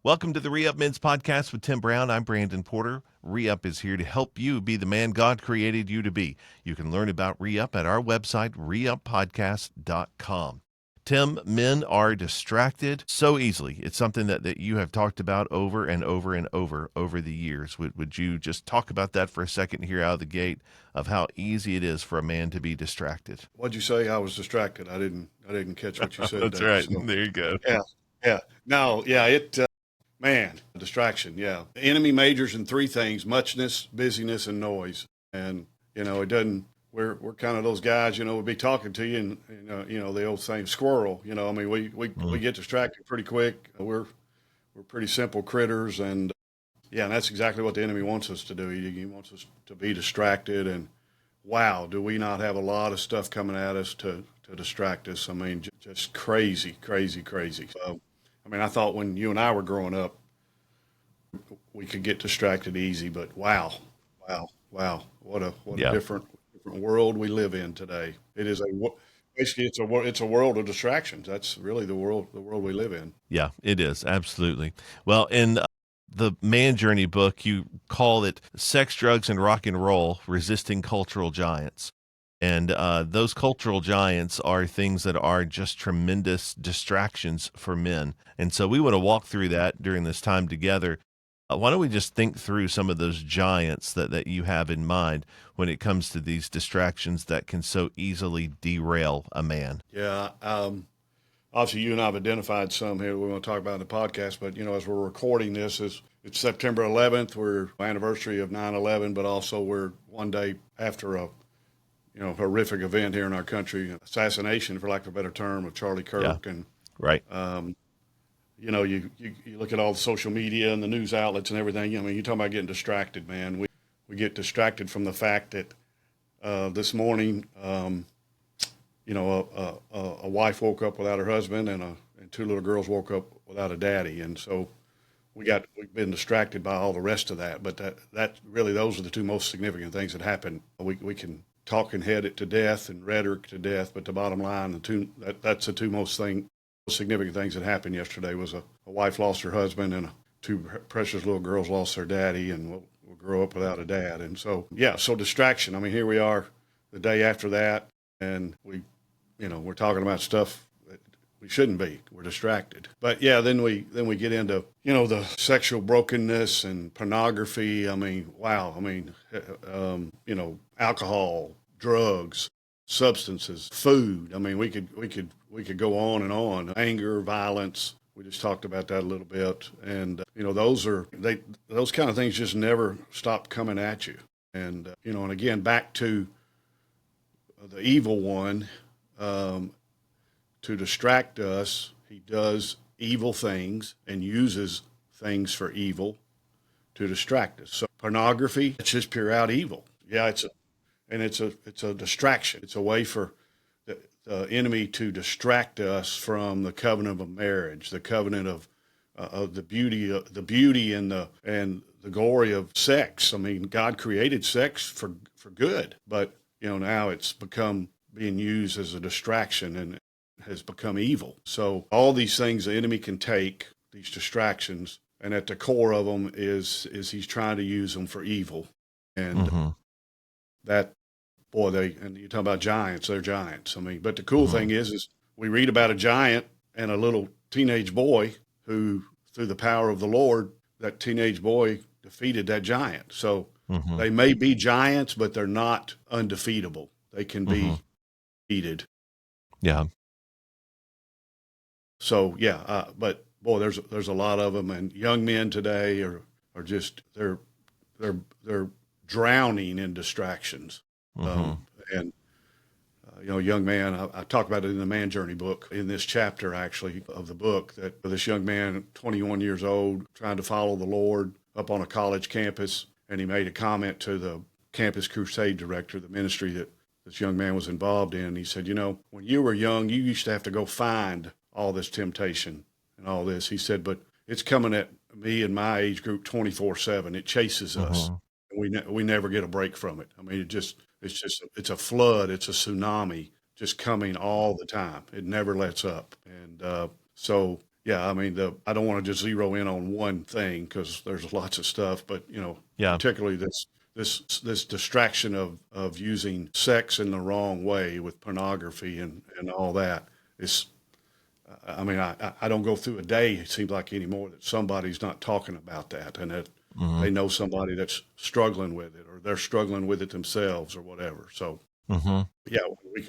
Welcome to the ReUp Men's Podcast with Tim Brown. I'm Brandon Porter. ReUp is here to help you be the man God created you to be. You can learn about ReUp at our website, reuppodcast.com. Tim, men are distracted so easily. It's something that you have talked about over and over and over the years. Would you just talk about that for a second here out of the gate of how easy it is for a man to be distracted? What'd you say? I was distracted. I didn't catch what you said That's there. right. So There you go. yeah, yeah. No, yeah. Man, distraction. Yeah. The enemy majors in three things: muchness, busyness, and noise. And it doesn't. We're kind of those guys. We'll be talking to you, and the old saying, squirrel. I mean, we get distracted pretty quick. We're pretty simple critters, and yeah, and that's exactly what the enemy wants us to do. He wants us to be distracted, and wow, do we not have a lot of stuff coming at us to distract us? I mean, just crazy, crazy, crazy. So, I mean, I thought when you and I were growing up, we could get distracted easy, but wow, wow, wow, what a Yeah. different world we live in today. It is basically it's a world of distractions. That's really the world we live in. Yeah, it is. Absolutely. Well, in the Man Journey book, you call it Sex, Drugs, and Rock and Roll Resisting Cultural Giants. And those cultural giants are things that are just tremendous distractions for men. And so we want to walk through that during this time together. Why don't we just think through some of those giants that you have in mind when it comes to these distractions that can so easily derail a man? Yeah. Obviously, you and I have identified some here we want to talk about in the podcast, but as we're recording this, it's September 11th. We're anniversary of 9/11, but also we're one day after a horrific event here in our country, assassination, for lack of a better term, of Charlie Yeah, Kirk. And right. you look at all the social media and the news outlets and everything. I mean, you're talking about getting distracted, man. We get distracted from the fact that this morning, a wife woke up without her husband, and two little girls woke up without a daddy, and so we've been distracted by all the rest of that. But that really, those are the two most significant things that happened. We can talk and head it to death and rhetoric to death, but the bottom line, that's the two most significant things that happened yesterday was a wife lost her husband, and two precious little girls lost their daddy, and will grow up without a dad. And so yeah, so distraction. I mean, here we are the day after that, and we're talking about stuff that we shouldn't be. We're distracted. But yeah, then we get into the sexual brokenness and pornography. I mean, wow. I mean, alcohol, drugs, substances, food. I mean, we could go on and on. Anger, violence. We just talked about that a little bit, and those kind of things just never stop coming at you. And again, back to the evil one. To distract us, he does evil things and uses things for evil to distract us. So pornography, it's just pure out evil. Yeah, it's a distraction. It's a way for the enemy to distract us from the covenant of marriage, the covenant of the beauty and the glory of sex. I mean, God created sex for good, but now it's become being used as a distraction and has become evil. So all these things the enemy can take, these distractions, and at the core of them is he's trying to use them for evil. And Mm-hmm. that, boy, and you talk about giants, they're giants. I mean, but the cool Mm-hmm. thing is we read about a giant and a little teenage boy who, through the power of the Lord, that teenage boy defeated that giant. So Mm-hmm. they may be giants, but they're not undefeatable. They can Mm-hmm. be defeated. Yeah. So yeah, but boy, there's a lot of them, and young men today are just they're drowning in distractions. Mm-hmm. And young man, I talk about it in the Man Journey book in this chapter actually of the book, that this young man, 21 years old, trying to follow the Lord up on a college campus, and he made a comment to the campus crusade director, the ministry that this young man was involved in. He said, when you were young, you used to have to go find all this temptation and all this. He said, but it's coming at me and my age group 24/7. It chases us. Mm-hmm. We never get a break from it. I mean, it's a flood. It's a tsunami just coming all the time. It never lets up. And so Yeah, I mean, I don't want to just zero in on one thing because there's lots of stuff, but Yeah. particularly this distraction of using sex in the wrong way with pornography and all that is. I mean, I don't go through a day, it seems like anymore, that somebody's not talking about that and that Hmm. they know somebody that's struggling with it or they're struggling with it themselves or whatever. So Hmm. yeah,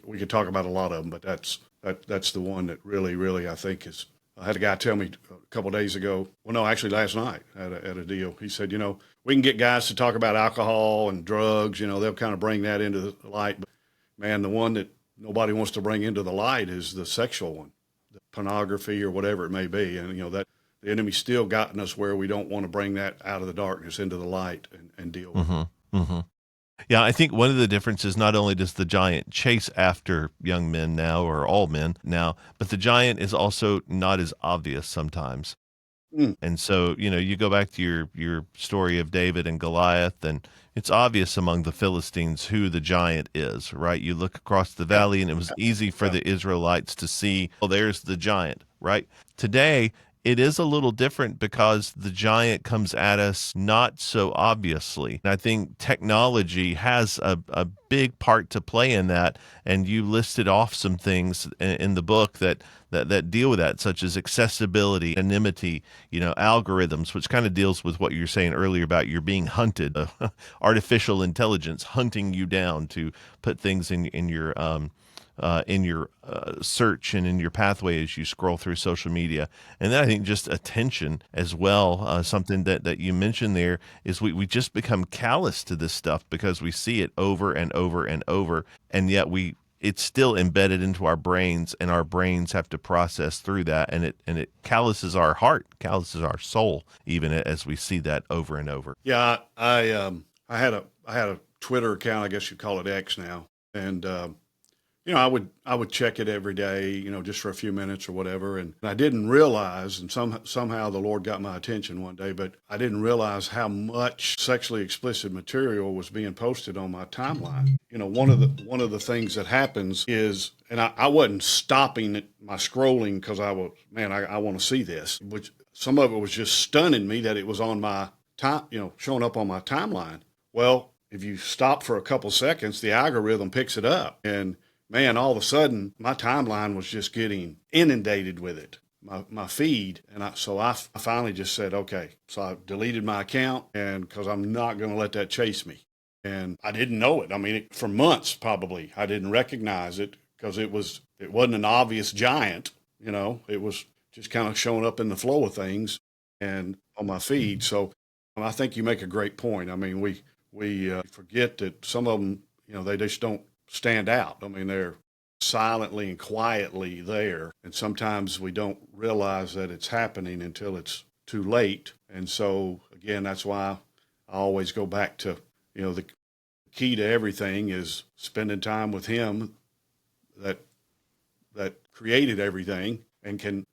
we could talk about a lot of them, but that's the one that really I think is. I had a guy tell me a couple of days ago. Well, no, actually last night at a deal. He said, we can get guys to talk about alcohol and drugs. They'll kind of bring that into the light. But man, the one that nobody wants to bring into the light is the sexual one, the pornography or whatever it may be. And that the enemy's still gotten us where we don't want to bring that out of the darkness into the light and deal with it. Hmm. Hmm. Yeah, I think one of the differences, not only does the giant chase after young men now or all men now, but the giant is also not as obvious sometimes. Mm, And so, you go back to your story of David and Goliath, and it's obvious among the Philistines who the giant is, right? You look across the yeah, valley, and it was easy for yeah, the Israelites to see, oh, there's the giant, right? Today, it is a little different because the giant comes at us not so obviously. And I think technology has a big part to play in that. And you listed off some things in the book that deal with that, such as accessibility, anonymity, algorithms, which kind of deals with what you were saying earlier about you're being hunted, artificial intelligence hunting you down to put things in your search and in your pathway as you scroll through social media. And then I think just attention as well. Something that you mentioned there is we just become callous to this stuff because we see it over and over and over. And yet it's still embedded into our brains, and our brains have to process through that, and it calluses our heart, calluses our soul, even as we see that over and over. yeah. I had a Twitter account, I guess you call it X now, and I would check it every day, just for a few minutes or whatever. And I didn't realize, and somehow the Lord got my attention one day, but I didn't realize how much sexually explicit material was being posted on my timeline. One of the things that happens is, and I wasn't stopping my scrolling because I was, man, I want to see this, which some of it was just stunning me that it was on my time, showing up on my timeline. Well, if you stop for a couple seconds, the algorithm picks it up and man, all of a sudden my timeline was just getting inundated with it, my feed. And I finally just said, okay. So I deleted my account and because I'm not going to let that chase me. And I didn't know it. I mean, for months probably I didn't recognize it because it wasn't an obvious giant, it was just kind of showing up in the flow of things and on my feed. So I think you make a great point. I mean, we forget that some of them, they just don't stand out. I mean, they're silently and quietly there. And sometimes we don't realize that it's happening until it's too late. And so, again, that's why I always go back to, the key to everything is spending time with Him that created everything and can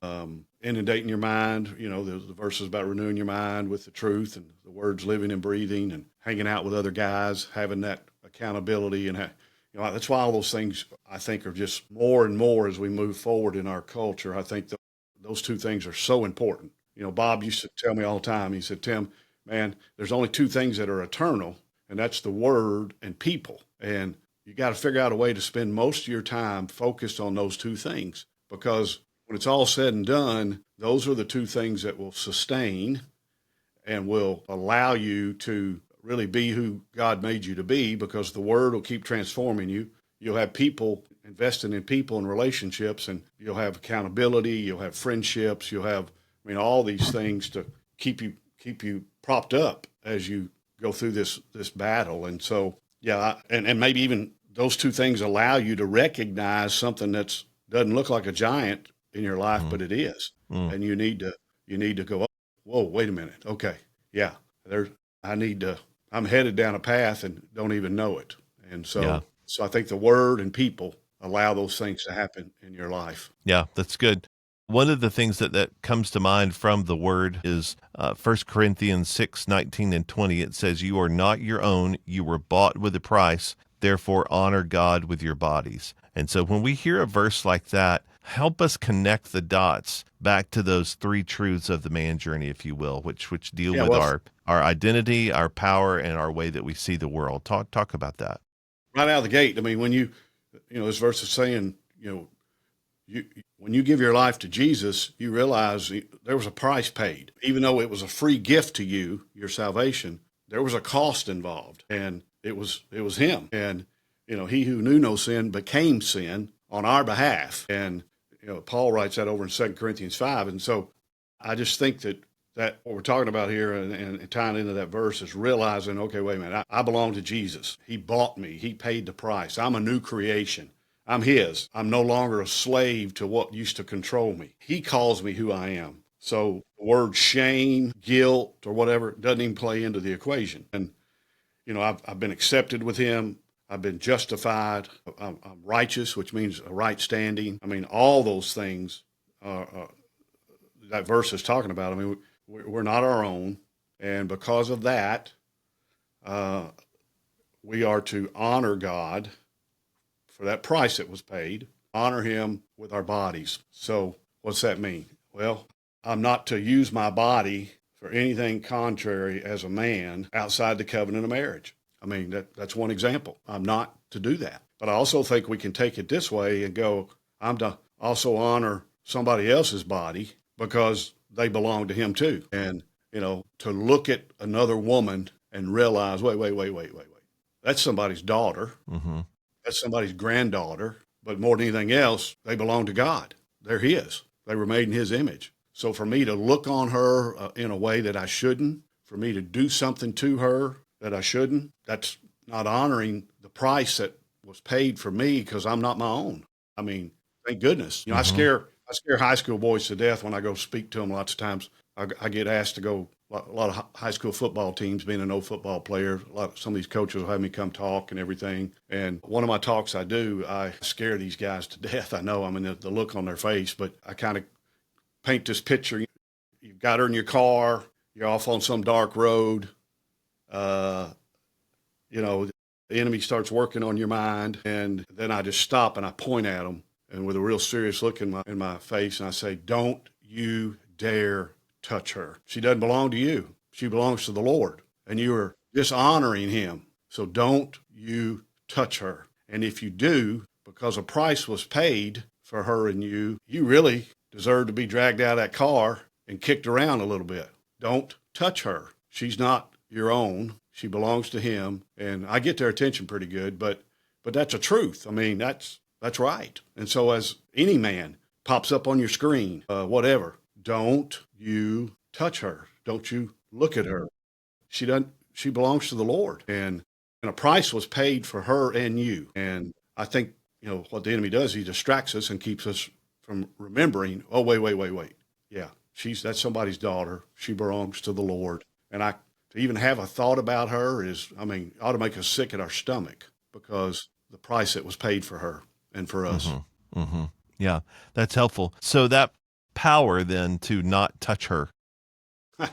inundate in your mind. The verses about renewing your mind with the truth and the words living and breathing and hanging out with other guys, having that accountability and that's why all those things I think are just more and more as we move forward in our culture. I think those two things are so important. Bob used to tell me all the time. He said, "Tim, man, there's only two things that are eternal, and that's the Word and people. And you got to figure out a way to spend most of your time focused on those two things because when it's all said and done, those are the two things that will sustain and will allow you to really be who God made you to be because the word will keep transforming you. You'll have people investing in people and relationships, and you'll have accountability, you'll have friendships, you'll have, all these things to keep you propped up as you go through this battle. And so, yeah, and maybe even those two things allow you to recognize something that's doesn't look like a giant in your life, Mm, but it is. mm, And you need to go, whoa, wait a minute. Okay. Yeah. There's, I need to, I'm headed down a path and don't even know it. And yeah. so I think the word and people allow those things to happen in your life. Yeah, that's good. One of the things that comes to mind from the word is 1 Corinthians 6:19 and 20. It says, "You are not your own. You were bought with a price. Therefore, honor God with your bodies." And so when we hear a verse like that, Help us connect the dots back to those three truths of the man journey, if you will, which deal Yeah, with well, our identity, our power, and our way that we see the world. Talk about that. right out of the gate, I mean, when this verse is saying, you when you give your life to Jesus, you realize there was a price paid. Even though it was a free gift to you, your salvation, there was a cost involved, and it was him. And he who knew no sin became sin on our behalf. And Paul writes that over in 2 Corinthians 5. And so I just think that what we're talking about here and tying into that verse is realizing, okay, wait a minute, I belong to Jesus. He bought me. He paid the price. I'm a new creation. I'm his. I'm no longer a slave to what used to control me. He calls me who I am. So the word shame, guilt, or whatever doesn't even play into the equation. And, I've been accepted with him. I've been justified. I'm righteous, which means a right standing. I mean, all those things that verse is talking about. I mean, we're not our own. And because of that, we are to honor God for that price that was paid, honor him with our bodies. So what's that mean? Well, I'm not to use my body for anything contrary as a man outside the covenant of marriage. I mean, that's one example. I'm not to do that. But I also think we can take it this way and go, I'm to also honor somebody else's body because they belong to him too. And, to look at another woman and realize, wait. That's somebody's daughter. Mm-hmm. That's somebody's granddaughter. But more than anything else, they belong to God. They're his. They were made in his image. So for me to look on her in a way that I shouldn't, for me to do something to her that I shouldn't, that's not honoring the price that was paid for me because I'm not my own. I mean, thank goodness. I Mm-hmm. scare high school boys to death when I go speak to them. Lots of times I get asked to go. A lot of high school football teams, being a no football player, some of these coaches will have me come talk and everything. And one of my talks I do, I scare these guys to death. I know, I mean, the look on their face, but I kind of paint this picture. You've got her in your car, you're off on some dark road. The enemy starts working on your mind, and then I just stop and I point at them, and with a real serious look in my face, and I say, "Don't you dare touch her. She doesn't belong to you. She belongs to the Lord, and you are dishonoring him. So don't you touch her. And if you do, because a price was paid for her and you really deserve to be dragged out of that car and kicked around a little bit. Don't touch her. She's not your own. She belongs to him." And I get their attention pretty good, but that's a truth. I mean, that's right. And so as any man pops up on your screen, whatever, don't you touch her. Don't you look at her. She belongs to the Lord. And a price was paid for her and you. And I think, what the enemy does, he distracts us and keeps us from remembering, oh, wait. Yeah, that's somebody's daughter. She belongs to the Lord. And to even have a thought about her ought to make us sick at our stomach because the price that was paid for her and for us. Mm-hmm. Mm-hmm. Yeah, that's helpful. So that power then to not touch her,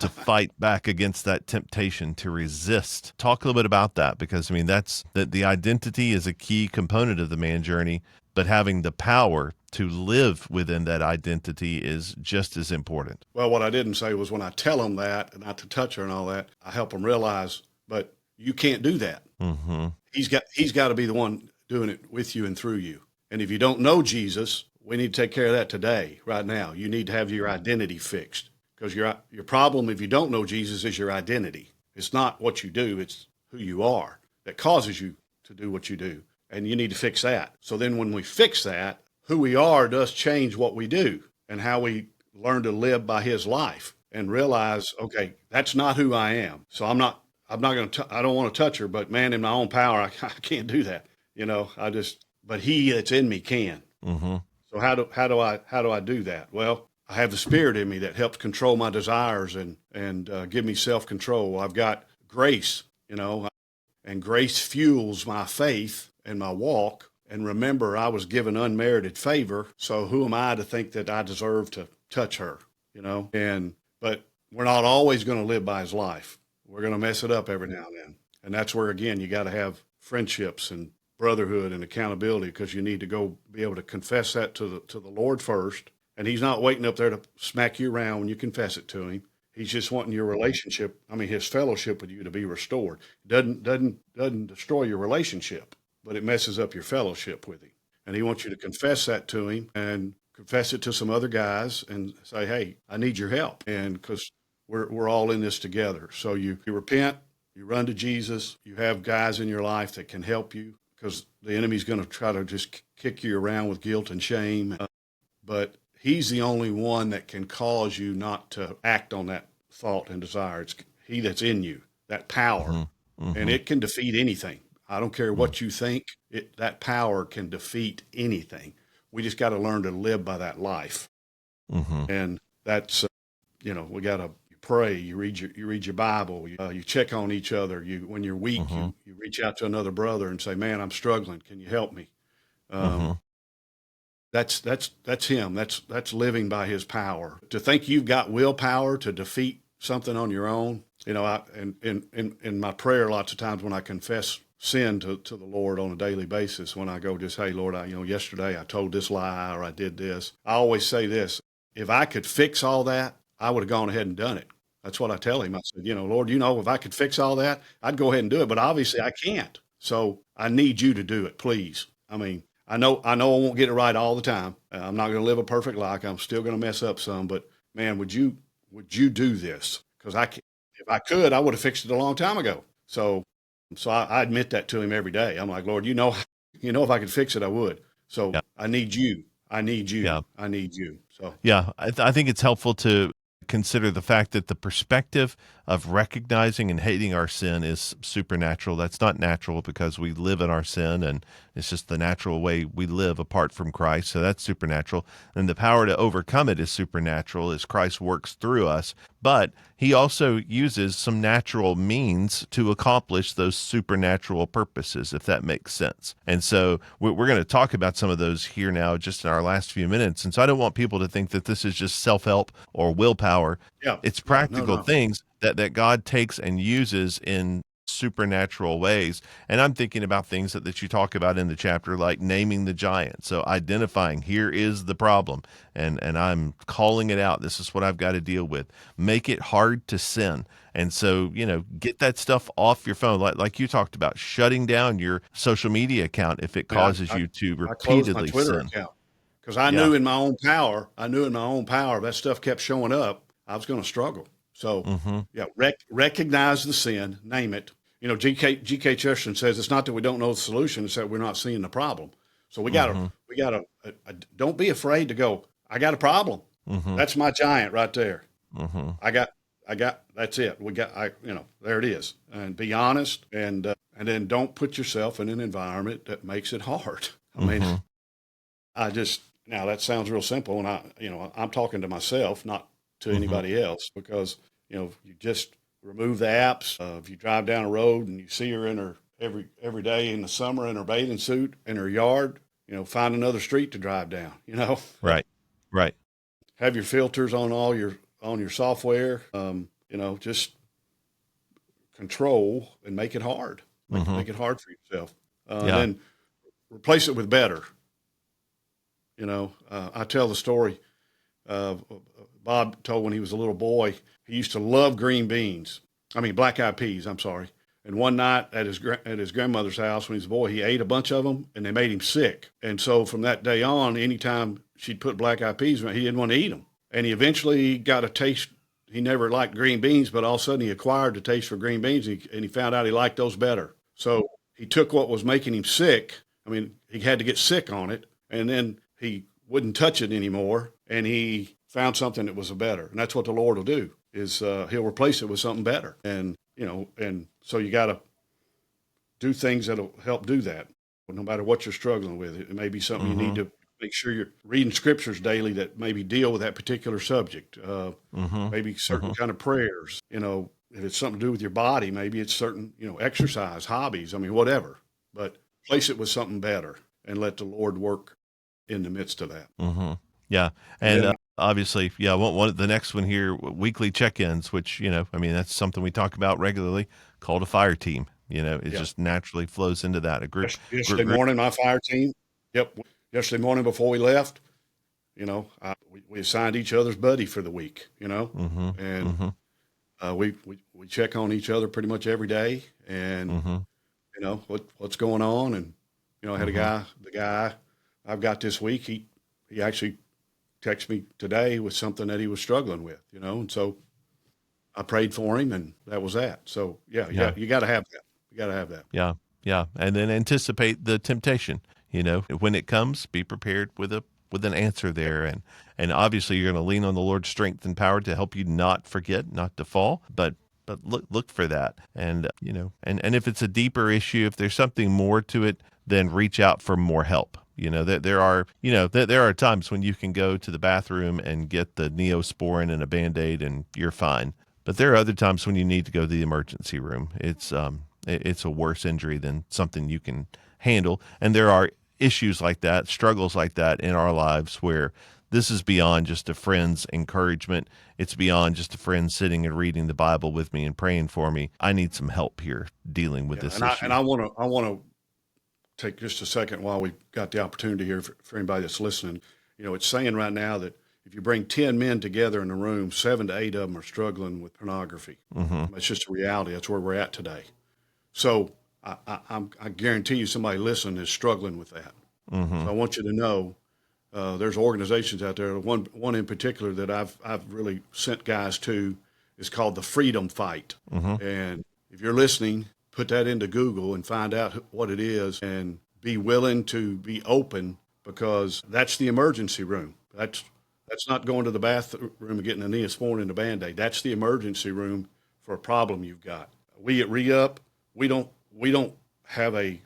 to fight back against that temptation, to resist. Talk a little bit about that, because I mean that's the identity is a key component of the man journey, but having the power to live within that identity is just as important. Well, what I didn't say was when I tell them that, and not to touch her and all that, I help them realize, but you can't do that. Mm-hmm. He's got to be the one doing it with you and through you. And if you don't know Jesus, we need to take care of that today, right now. You need to have your identity fixed, because your problem, if you don't know Jesus, is your identity. It's not what you do, it's who you are that causes you to do what you do. And you need to fix that. So then when we fix that, who we are does change what we do and how we learn to live by his life and realize, okay, that's not who I am. So I'm not going to, I don't want to touch her, but man, in my own power, I can't do that. But he that's in me can. Mm-hmm. So how do I do that? Well, I have the Spirit in me that helps control my desires and give me self-control. I've got grace, and grace fuels my faith and my walk. And remember, I was given unmerited favor. So who am I to think that I deserve to touch her, but we're not always going to live by his life. We're going to mess it up every now and then. And that's where, again, you got to have friendships and brotherhood and accountability, because you need to go be able to confess that to the Lord first. And he's not waiting up there to smack you around when you confess it to him. He's just wanting your relationship, I mean, his fellowship with you to be restored. Doesn't destroy your relationship, but it messes up your fellowship with him. And he wants you to confess that to him and confess it to some other guys and say, hey, I need your help. And because we're all in this together. So you repent, you run to Jesus, you have guys in your life that can help you, because the enemy's going to try to just kick you around with guilt and shame. But he's the only one that can cause you not to act on that thought and desire. It's he that's in you, that power, and it can defeat anything. I don't care what you think, that power can defeat anything. We just got to learn to live by that life. And that's, we got to pray, you read your Bible, you check on each other. When you're weak, you reach out to another brother and say, man, I'm struggling. Can you help me? That's him. That's living by his power. To think you've got willpower to defeat something on your own. In my prayer, lots of times when I confess sin to the Lord on a daily basis, when I go just, hey, Lord, yesterday I told this lie or I did this, I always say this: if I could fix all that, I would have gone ahead and done it. That's what I tell him. I said, Lord, if I could fix all that, I'd go ahead and do it. But obviously I can't. So I need you to do it, please. I mean, I know I won't get it right all the time. I'm not going to live a perfect life. I'm still going to mess up some. But man, would you do this? Because if I could, I would have fixed it a long time ago. So I admit that to him every day. I'm like, Lord, if I could fix it, I would. So Yeah. I need you. I need you. Yeah. I need you. So Yeah, I think it's helpful to consider the fact that the perspective of recognizing and hating our sin is supernatural. That's not natural because we live in our sin, and it's just the natural way we live apart from Christ. So that's supernatural. And the power to overcome it is supernatural as Christ works through us. But he also uses some natural means to accomplish those supernatural purposes, if that makes sense. And so we're going to talk about some of those here now, just in our last few minutes. And so I don't want people to think that this is just self-help or willpower. yeah, It's yeah, no, practical no. things that God takes and uses in supernatural ways. And I'm thinking about things that you talk about in the chapter, like naming the giant. So identifying, here is the problem, and I'm calling it out. This is what I've got to deal with. Make it hard to sin. And so, get that stuff off your phone. Like you talked about, shutting down your social media account if it Man, causes you to I closed my repeatedly Twitter sin. account because I Yeah. knew in my own power, if that stuff kept showing up, I was going to struggle. So, yeah, recognize the sin, name it. G.K. Chesterton says it's not that we don't know the solution; it's that we're not seeing the problem. So we gotta don't be afraid to go. I got a problem. That's my giant right there. I got, That's it. There it is. And be honest, and then don't put yourself in an environment that makes it hard. I mean, now that sounds real simple, and I'm talking to myself, not to anybody else, because you just remove the apps. If you drive down a road and you see her in her every day in the summer in her bathing suit in her yard, find another street to drive down. Right. Right. Have your filters on on your software. Just control and make it hard. Make it hard for yourself. And Yeah. then replace it with better. I tell the story. Bob told when he was a little boy, he used to love black eyed peas. I'm sorry. And one night at his grandmother's house when he was a boy, he ate a bunch of them and they made him sick. And so from that day on, anytime she'd put black eyed peas, he didn't want to eat them. And he eventually got a taste. He never liked green beans, but all of a sudden he acquired the taste for green beans, and he found out he liked those better. So he took what was making him sick. He had to get sick on it, and then he wouldn't touch it anymore, and he found something that was better. And that's what the Lord will do, is he'll replace it with something better. And so you got to do things that'll help do that, no matter what you're struggling with. It may be something you need to make sure you're reading scriptures daily that maybe deal with that particular subject. Maybe certain kind of prayers. If it's something to do with your body, maybe it's certain, exercise, hobbies. Whatever. But replace it with something better and let the Lord work in the midst of that. Yeah. And And then, obviously, yeah, the next one here, weekly check-ins, which, that's something we talk about regularly, called a fire team. It Yeah. just naturally flows into that. A Yesterday group. morning, my fire team, yep, yesterday morning before we left, we assigned each other's buddy for the week, Mm-hmm. and Mm-hmm. we check on each other pretty much every day, and Mm-hmm. what's going on, and I had Mm-hmm. the guy I've got this week, he actually texted me today with something that he was struggling with, and so I prayed for him, and that was that. So yeah, Yeah. you got to have that. You got to have that. Yeah, yeah, and then anticipate the temptation. When it comes, be prepared with an answer Yep. there, and obviously you're going to lean on the Lord's strength and power to help you not forget, not to fall, but look for that, and and if it's a deeper issue, if there's something more to it, then reach out for more help. There are there are times when you can go to the bathroom and get the Neosporin and a Band-Aid and you're fine. But there are other times when you need to go to the emergency room. It's a worse injury than something you can handle, and there are issues like that, struggles like that in our lives where this is beyond just a friend's encouragement. It's beyond just a friend sitting and reading the Bible with me and praying for me. I need some help here dealing with Yeah, this and I and issue. I want to take just a second while we've got the opportunity here for anybody that's listening. It's saying right now that if you bring 10 men together in a room, 7 to 8 of them are struggling with pornography. Mm-hmm. That's just a reality. That's where we're at today. So I guarantee you somebody listening is struggling with that. Mm-hmm. So I want you to know there's organizations out there. One in particular that I've really sent guys to is called the Freedom Fight. Mm-hmm. And if you're listening, put that into Google and find out what it is, and be willing to be open, because that's the emergency room. That's not going to the bathroom and getting a Neosporin and a Band-Aid. That's the emergency room for a problem you've got. We at ReUp, we don't have a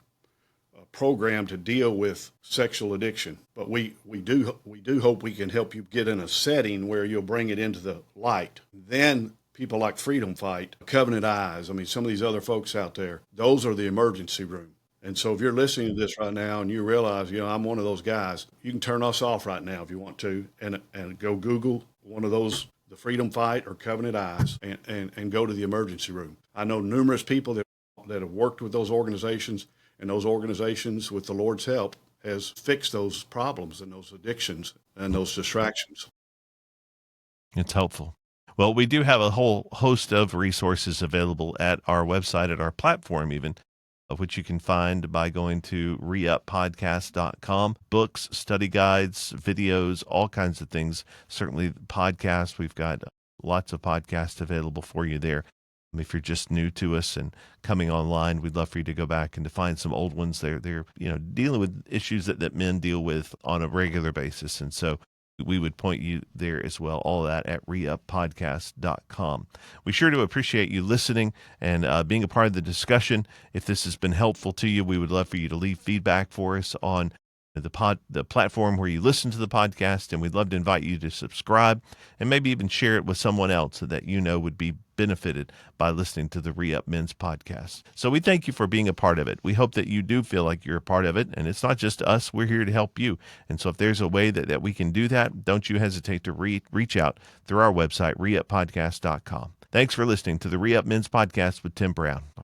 program to deal with sexual addiction, but we do hope we can help you get in a setting where you'll bring it into the light. Then people like Freedom Fight, Covenant Eyes, I mean, some of these other folks out there, those are the emergency room. And so if you're listening to this right now and you realize, I'm one of those guys, you can turn us off right now if you want to, and go Google one of those, the Freedom Fight or Covenant Eyes, and go to the emergency room. I know numerous people that have worked with those organizations, and those organizations, with the Lord's help, has fixed those problems and those addictions and those distractions. It's helpful. Well, we do have a whole host of resources available at our website, at our platform, even, of which you can find by going to reuppodcast.com. Books, study guides, videos, all kinds of things. Certainly, podcasts. We've got lots of podcasts available for you there. If you're just new to us and coming online, we'd love for you to go back and to find some old ones. They're dealing with issues that men deal with on a regular basis, and so we would point you there as well. All of that at reuppodcast.com. We sure do appreciate you listening and being a part of the discussion. If this has been helpful to you, we would love for you to leave feedback for us on the platform where you listen to the podcast, and we'd love to invite you to subscribe and maybe even share it with someone else that would be benefited by listening to the ReUp Men's podcast. So we thank you for being a part of it. We hope that you do feel like you're a part of it, and it's not just us. We're here to help you. And so if there's a way that we can do that, don't you hesitate to reach out through our website, reuppodcast.com. Thanks for listening to the ReUp Men's podcast with Tim Brown.